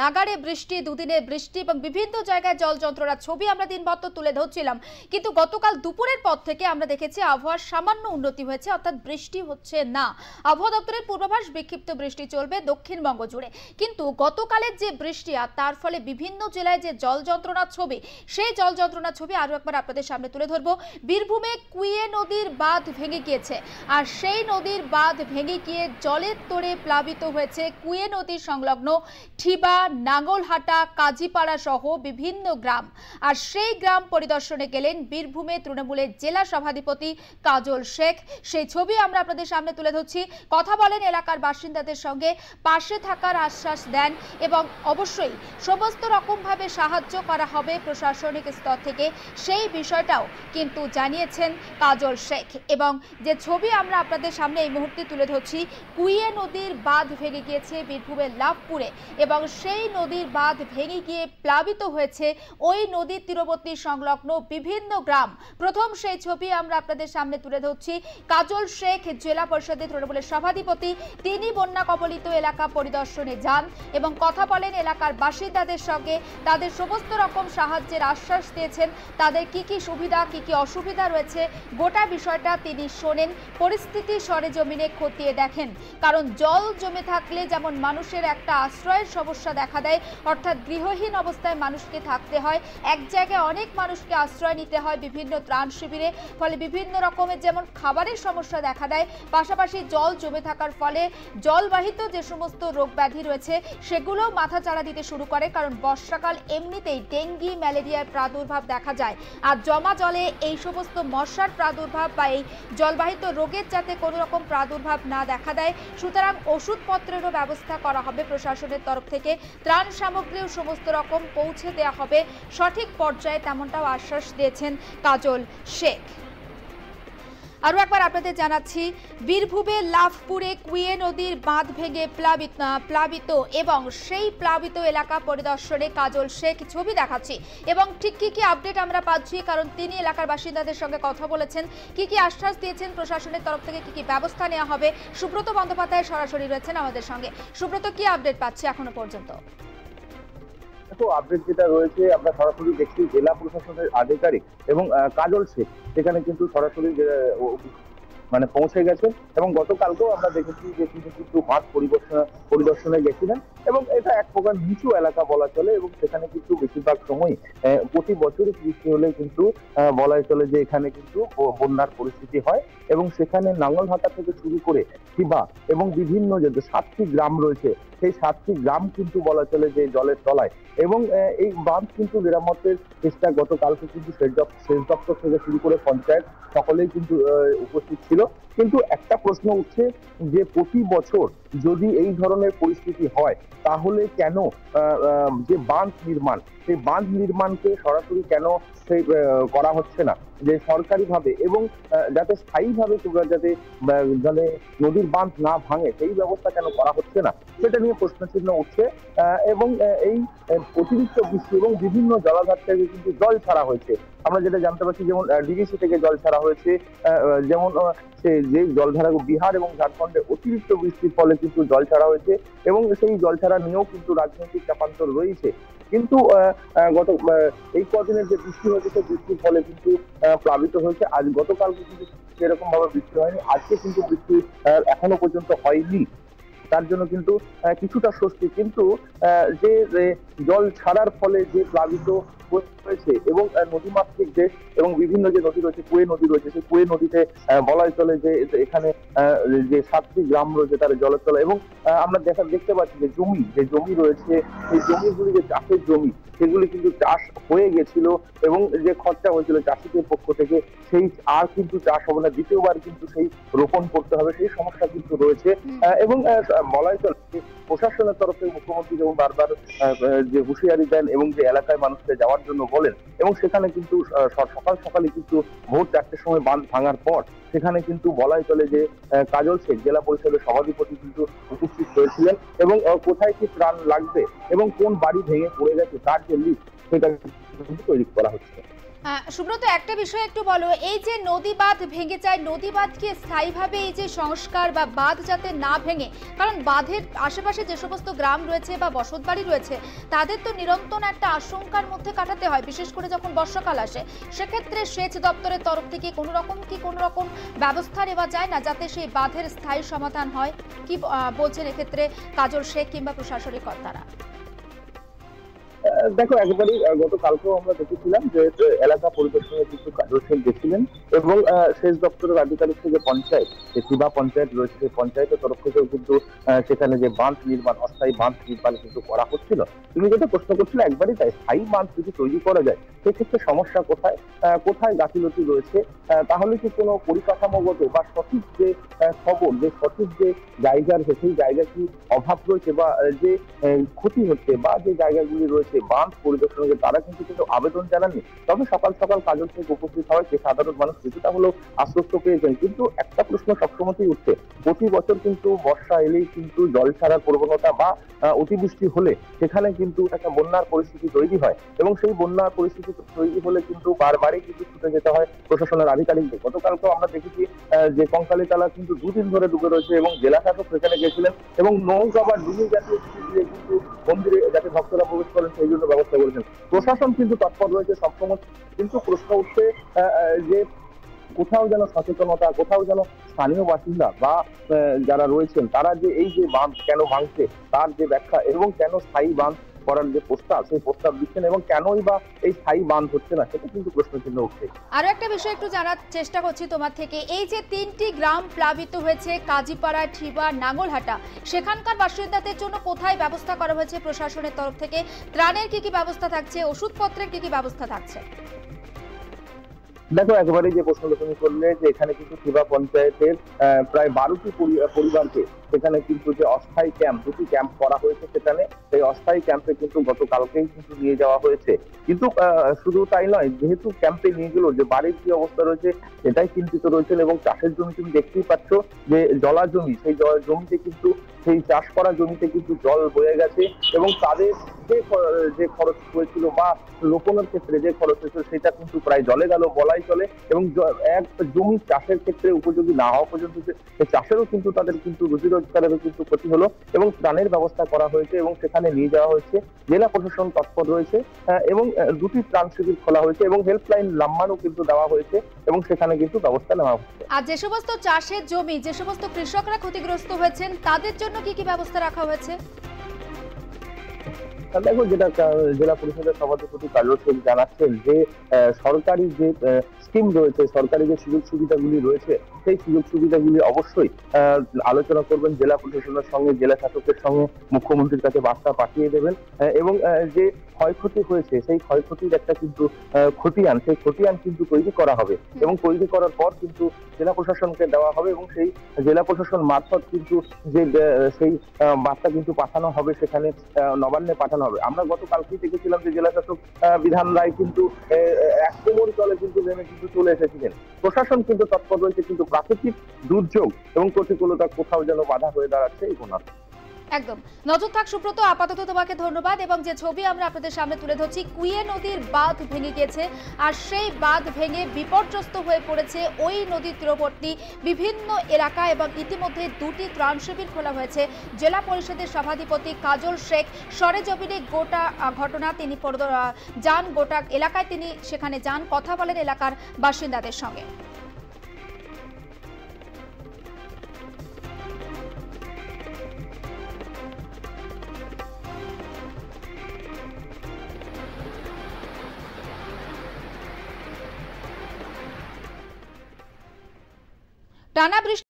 নাগাড়ে বৃষ্টি, দুদিনের বৃষ্টি এবং বিভিন্ন জায়গায় জল যন্ত্রণার ছবি আমরা দিনভর তুলে ধরছিলাম, কিন্তু গতকাল দুপুরের পর থেকে আমরা দেখেছি আবহাওয়ার সামান্য উন্নতি হয়েছে, অর্থাৎ বৃষ্টি হচ্ছে না। আবহাওয়া দপ্তরের পূর্বাভাস বিক্ষিপ্ত বৃষ্টি চলবে দক্ষিণবঙ্গ জুড়ে, কিন্তু গতকালের যে বৃষ্টি আর তার ফলে বিভিন্ন জেলায় যে জল যন্ত্রণার ছবি, সেই জল যন্ত্রণার ছবি আরো একবার আপনাদের সামনে তুলে ধরবো। বীরভূমে কুয়ে নদীর বাঁধ ভেঙে গিয়েছে, আর সেই নদীর বাঁধ ভেঙে গিয়ে জলের তোড়ে প্লাবিত হয়েছে কুয়ে নদী সংলগ্ন ঠিবা, নাঙ্গলহাটা, কাজীপাড়া সহ বিভিন্ন গ্রাম। আর সেই গ্রাম পরিদর্শনে গেলেন বীরভূমে তৃণমূলের জেলা সভাধিপতি কাজল শেখ। সেই ছবি আমরা আপনাদের সামনে তুলে ধরছি। কথা বলেন এলাকার বাসিন্দাদের সঙ্গে, পাশে থাকার আশ্বাস দেন এবং অবশ্যই সমস্ত রকমভাবে সাহায্য করা হবে প্রশাসনিক স্তর থেকে, সেই বিষয়টাও কিন্তু জানিয়েছেন কাজল শেখ। এবং যে ছবি আমরা আপনাদের সামনে এই মুহূর্তে তুলে ধরছি, কুইয়ে নদীর বাঁধ ভেঙে গিয়েছে বীরভূমের লাভপুরে, এবং সেই নদীর বাঁধ ভেঙে গিয়ে প্লাবিত হয়েছে ওই নদীর তীরবর্তী সংলগ্ন বিভিন্ন গ্রাম। প্রথম সেই ছবি আমরা আপনাদের সামনে তুলে ধরছি। কাজল শেখ জেলা পরিষদের তৃণমূলের সভাধিপতি, তিনি বন্যা কবলিত এলাকা পরিদর্শনে যান এবং কথা বলেন এলাকার বাসিন্দাদের সঙ্গে। তাদের সমস্ত রকম সাহায্যের আশ্বাস দিয়েছেন। তাদের কি কি সুবিধা, কি কি অসুবিধা রয়েছে, গোটা বিষয়টা তিনি শোনেন, পরিস্থিতি সরেজমিনে খতিয়ে দেখেন। কারণ জল জমে থাকলে যেমন মানুষের একটা আশ্রয়ের সমস্যা দেখা দেয়, অর্থাৎ গৃহহীন অবস্থায় মানুষকে থাকতে হয়, এক জায়গায় অনেক মানুষকে আশ্রয় নিতে হয় বিভিন্ন ত্রাণ শিবিরে, ফলে বিভিন্ন রকমের যেমন খাবারের সমস্যা দেখা দেয়, পাশাপাশি জল জমে থাকার ফলে জলবাহিত যে সমস্ত রোগ ব্যাধি রয়েছে সেগুলো মাথাচাড়া দিতে শুরু করে। কারণ বর্ষাকাল এমনিতেই ডেঙ্গি, ম্যালেরিয়ার প্রাদুর্ভাব দেখা যায়, আর জমা জলে এই সমস্ত মশার প্রাদুর্ভাব বা এই জলবাহিত রোগের যাতে কোনো রকম প্রাদুর্ভাব না দেখা দেয়, সুতরাং ওষুধপত্রেরও ব্যবস্থা করা হবে প্রশাসনের তরফ থেকে। ত্রাণ সামগ্রীও সমস্ত রকম পৌঁছে দেওয়া হবে সঠিক পর্যায়ে, তেমনটাও আশ্বাস দিয়েছেন কাজল শেখ। আরও একবার আপনাদের জানাচ্ছি, বীরভূমের লাভপুরে কুইয়ে নদীর বাঁধ ভেঙে প্লাবিত এবং সেই প্লাবিত এলাকা পরিদর্শনে কাজল শেখ ছবি দেখাচ্ছি এবং ঠিক কি কি আপডেট আমরা পাচ্ছি, কারণ তিনি এলাকার বাসিন্দাদের সঙ্গে কথা বলেছেন, কি কি আশ্বাস দিয়েছেন প্রশাসনের তরফ থেকে, কি কি ব্যবস্থা নেওয়া হবে। সুব্রত বন্দ্যোপাধ্যায় সরাসরি রয়েছেন আমাদের সঙ্গে। সুব্রত, কি আপডেট পাচ্ছি এখনো পর্যন্ত? আপডেট যেটা রয়েছে, আমরা সরাসরি দেখছি জেলা প্রশাসনের আধিকারিক এবং কাজল শেখ সেখানে কিন্তু সরাসরি পৌঁছে গেছেন। এবং গতকালকেও আমরা দেখেছি যে তিনি কিন্তু মাঠ পরিদর্শনে গেছিলেন, এবং এটা এক প্রকার নিচু এলাকা বলা চলে, এবং সেখানে কিন্তু বেশিরভাগ সময় প্রতি বছরই বৃষ্টি হলে কিন্তু বলা চলে যে এখানে কিন্তু বন্যার পরিস্থিতি হয়। এবং সেখানে নাঙ্গলহাটা থেকে শুরু করে শিবা এবং বিভিন্ন যে 7টি গ্রাম রয়েছে, সেই 7টি গ্রাম কিন্তু বলা চলে যে জলের তলায়। এবং এই বাঁধ কিন্তু মেরামতের চেষ্টা গতকালকে কিন্তু সেচ দপ্তর থেকে শুরু করে পঞ্চায়েত সকলেই কিন্তু উপস্থিত ছিল। কিন্তু একটা প্রশ্ন উঠছে যে প্রতি বছর যদি এই ধরনের পরিস্থিতি হয়, তাহলে কেন যে বাঁধ নির্মাণ, সেই বাঁধ নির্মাণকে সরাসরি কেন করা হচ্ছে না, যে সরকারিভাবে এবং যাতে স্থায়ীভাবে যাতে নদীর বাঁধ না ভাঙে সেই ব্যবস্থা কেন করা হচ্ছে না, সেটা নিয়ে প্রশ্নচিহ্ন উঠছে। এবং এই অতিরিক্ত বৃষ্টি এবং বিভিন্ন জলাধার থেকে কিন্তু জল ছাড়া হয়েছে, আমরা যেটা জানতে পারছি, যেমন ডিভিসি থেকে জল ছাড়া হয়েছে, যেমন যে জলধারা বিহার এবং ঝাড়খণ্ডে অতিরিক্ত বৃষ্টির ফলে কিন্তু জল ছাড়া হয়েছে, এবং সেই জল ছাড়া নিয়েও কিন্তু রাজনৈতিক চাপান্তর রয়েছে। কিন্তু এই কদিনের যে বৃষ্টি হয়েছে, সেই বৃষ্টির ফলে কিন্তু প্লাবিত হয়েছে। আজ গতকালকে কিন্তু সেরকম ভাবে বৃষ্টি হয়নি, আজকে কিন্তু বৃষ্টি এখনো পর্যন্ত হয়নি, তার জন্য কিন্তু কিছুটা স্বস্তি। কিন্তু যে জল ছাড়ার ফলে যে প্লাবিত হয়েছে এবং নদীমাতৃক দেশ এবং বিভিন্ন যে নদী রয়েছে, কুয়ে নদী রয়েছে, সেই কুয়ে নদীতে বলাই চলে যে এখানে যে 7টি গ্রাম রয়েছে তার জলের তলা। এবং আমরা দেখতে পাচ্ছি যে জমি রয়েছে, সেই জমিগুলি যে চাষের জমি, সেগুলি কিন্তু চাষ হয়ে গেছিল, এবং যে খরচা হয়েছিল চাষিদের পক্ষ থেকে, সেই আর কিন্তু চাষ হবে না, দ্বিতীয়বার কিন্তু সেই রোপণ করতে হবে, সেই সমস্যা কিন্তু রয়েছে। এবং বলাই চলে প্রশাসনের তরফে মুখ্যমন্ত্রী যেমন বারবার যে হুঁশিয়ারি দেন এবং যে এলাকায় মানুষকে যাওয়ার জন্য বলেন, এবং সেখানে কিন্তু সকালে কিন্তু ভোর 4টের সময় বাঁধ ভাঙার পর সেখানে কিন্তু বলাই চলে যে কাজল শেখ জেলা পরিষদের সভাধিপতি কিন্তু উপস্থিত হয়েছিলেন, এবং কোথায় কি ত্রাণ লাগবে এবং কোন বাড়ি ভেঙে পড়ে গেছে তার যে লিস্ট, সেটা কিন্তু তৈরি করা হচ্ছে। সুব্রত, একটা বিষয় একটু বলো, এই যে নদী বাঁধ ভেঙে যায়, নদী বাঁধকে স্থায়ীভাবে এই যে সংস্কার বা বাঁধ যাতে না ভেঙে, কারণ বাঁধের আশেপাশে যে সমস্ত গ্রাম রয়েছে বা বসতবাড়ি রয়েছে তাদের তো নিরন্তর একটা আশঙ্কার মধ্যে কাটাতে হয়, বিশেষ করে যখন বর্ষাকাল আসে। সেক্ষেত্রে সেচ দপ্তরের তরফ থেকে কোনো রকম ব্যবস্থা নেওয়া যায় না যাতে সেই বাঁধের স্থায়ী সমাধান হয়? কি বলছেন এক্ষেত্রে কাজল শেখ কিংবা প্রশাসনিক কর্তারা? দেখো, একেবারেই গতকালকেও আমরা দেখেছিলাম যে এলাকা পরিদর্শনে কিছু কার্যক্রম গেছিলেন এবং সেচ দপ্তরের আধিকারিক থেকে পঞ্চায়েত, যে শিবা পঞ্চায়েত রয়েছে সেই পঞ্চায়েতের তরফ থেকেও কিন্তু সেখানে যে বাঁধ নির্মাণ, অস্থায়ী বাঁধ নির্মাণ কিন্তু করা হচ্ছিল। তুমি যেটা প্রশ্ন করছিলে, একবারই তাই, স্থায়ী বাঁধ যদি তৈরি করা যায় সেক্ষেত্রে সমস্যা কোথায়, কোথায় গাফিলতি রয়েছে, তাহলে কি কোনো পরিকাঠামোগত বা সঠিক যে খবর, যে সঠিক যে জায়গার সেই জায়গার কি অভাব রয়েছে বা যে ক্ষতি হচ্ছে বা যে জায়গাগুলি রয়েছে বাঁধ পরিদর্শনের, তারা কিন্তু আবেদন জানাননি। তবে সকাল সকাল কাজল থেকে উপস্থিত হয় যে সাধারণ মানুষ কিছুটা হলেও আশ্বস্ত পেয়েছেন। কিন্তু একটা প্রশ্ন সবসময়ই উঠছে, প্রতি বছর কিন্তু বর্ষা এলেই কিন্তু জল ছাড়ার প্রবণতা বা অতিবৃষ্টি হলে সেখানে কিন্তু একটা বন্যার পরিস্থিতি তৈরি হয় এবং সেই বন্যার পরিস্থিতি তৈরি হলে কিন্তু বারবারই কিন্তু ছুটে যেতে হয় প্রশাসনের আধিকারিকদের। গতকালকেও আমরা দেখেছি যে কঙ্কালীতলা কিন্তু দুদিন ধরে ডুবে রয়েছে এবং জেলা শাসক সেখানে গেছিলেন এবং নৌকা বা ডুবি জাতীয় কিছু দিয়ে কিন্তু মন্দিরে যাতে ভক্তরা প্রবেশ করেন সেই জন্য ব্যবস্থা করেছেন। প্রশাসন কিন্তু তৎপর রয়েছে সবসময়, কিন্তু প্রশ্ন উঠছে যে কোথাও যেন সচেতনতা, কোথাও যেন স্থানীয় বাসিন্দা বা যারা রয়েছেন তারা যে এই যে বাঁধ কেন ভাঙছে তার যে ব্যাখ্যা এবং কেন স্থায়ী বাঁধ করার যে প্রস্তাব সেই প্রস্তাব দিচ্ছেন এবং কেনই বা এই স্থায়ী বাঁধ হচ্ছে না, সেটা কিন্তু প্রশ্নচিহ্ন উঠছে। আরো একটা বিষয় একটু জানার চেষ্টা করছি তোমার থেকে, এই যে 3টি গ্রাম প্লাবিত হয়েছে, কাজীপাড়া, ঠিবা, নাঙ্গলহাটা, সেখানকার বাসিন্দাদের জন্য কোথায় ব্যবস্থা করা হয়েছে প্রশাসনের তরফ থেকে? ত্রাণের কি ব্যবস্থা থাকছে, ওষুধপত্রের কি ব্যবস্থা থাকছে? দেখো, একেবারেই যে প্রশ্নটা তুমি করলে যে এখানে কিন্তু শিবা পঞ্চায়েতের প্রায় 12টি পরিবারকে সেখানে কিন্তু যে অস্থায়ী ক্যাম্প, 2টি ক্যাম্প করা হয়েছে, সেখানে সেই অস্থায়ী ক্যাম্পে কিন্তু গতকালকেই কিন্তু নিয়ে যাওয়া হয়েছে। কিন্তু শুধু তাই নয়, যেহেতু ক্যাম্পে নিয়ে গেল, যে বাড়ির কি অবস্থা রয়েছে সেটাই চিন্তিত রয়েছেন এবং চাষের জমি তুমি দেখতেই পাচ্ছ যে জলা জমি, সেই জমিতে কিন্তু সেই চাষ করা জমিতে কিন্তু জল বয়ে গেছে এবং তাদের যে খরচ হয়েছিল বা রোপণের ক্ষেত্রে যে খরচ হয়েছিল সেটা কিন্তু প্রায় জলে গেল বলাই চলে এবং এক জমি চাষের ক্ষেত্রে উপযোগী না হওয়া পর্যন্ত চাষেরও কিন্তু তাদের কিন্তু রুজি রোজগারেরও কিন্তু ক্ষতি হলো এবং ত্রাণের ব্যবস্থা করা হয়েছে এবং সেখানে নিয়ে যাওয়া হয়েছে। জেলা প্রশাসন তৎপর রয়েছে এবং 2টি ত্রাণ শিবির খোলা হয়েছে এবং হেল্পলাইন নাম্বারও কিন্তু দেওয়া হয়েছে এবং সেখানে কিন্তু ব্যবস্থা নেওয়া হচ্ছে। আর যে সমস্ত চাষের জমি, যে সমস্ত কৃষকরা ক্ষতিগ্রস্ত হয়েছেন তাদের জন্য কি ব্যবস্থা রাখা হয়েছে? দেখো, যেটা জেলা পরিষদের সভাপতি কাজল শেখ জানাচ্ছেন যে সরকারি যে স্কিম রয়েছে, সরকারি যে সুযোগ সুবিধাগুলি রয়েছে সেই সুযোগ সুবিধাগুলি অবশ্যই আলোচনা করবেন জেলা প্রশাসনের সঙ্গে, জেলা শাসকের সঙ্গে, মুখ্যমন্ত্রীর কাছে বার্তা পাঠিয়ে দেবেন এবং যে ক্ষয়ক্ষতি হয়েছে সেই ক্ষয়ক্ষতির একটা কিন্তু খতিয়ান, সেই খতিয়ান কিন্তু তৈরি করা হবে এবং তৈরি করার পর কিন্তু জেলা প্রশাসনকে দেওয়া হবে এবং সেই জেলা প্রশাসন মারফত কিন্তু যে সেই বার্তা কিন্তু পাঠানো হবে, সেখানে নবান্নে পাঠানো হবে। আমরা গতকালকেই দেখেছিলাম যে জেলা শাসক বিধান রায় কিন্তু এক কোমর তলে কিন্তু নেমে কিন্তু চলে এসেছিলেন। প্রশাসন কিন্তু তৎপর রয়েছে, কিন্তু প্রাকৃতিক দুর্যোগ এবং প্রতিকূলতা কোথাও যেন বাধা হয়ে দাঁড়াচ্ছে এই ঘটনা। একদম নজর থাক সুব্রত, আপাতত তোমাকে ধন্যবাদ। এবং যে ছবি আমরা আপনাদের সামনে তুলে ধরছি, কুয়ে নদীর বাঁধ ভেঙে গিয়েছে আর সেই বাঁধ ভেঙে বিপর্যস্ত হয়ে পড়েছে ওই নদীর তীরবর্তী বিভিন্ন এলাকা এবং ইতিমধ্যে 2টি ত্রাণ শিবির খোলা হয়েছে। জেলা পরিষদের সভাধিপতি কাজল শেখ সরেজমিনে গোটা ঘটনা তিনি যান, গোটা এলাকায় তিনি সেখানে যান, কথা বলেন এলাকার বাসিন্দাদের সঙ্গে। টানা বৃষ্টি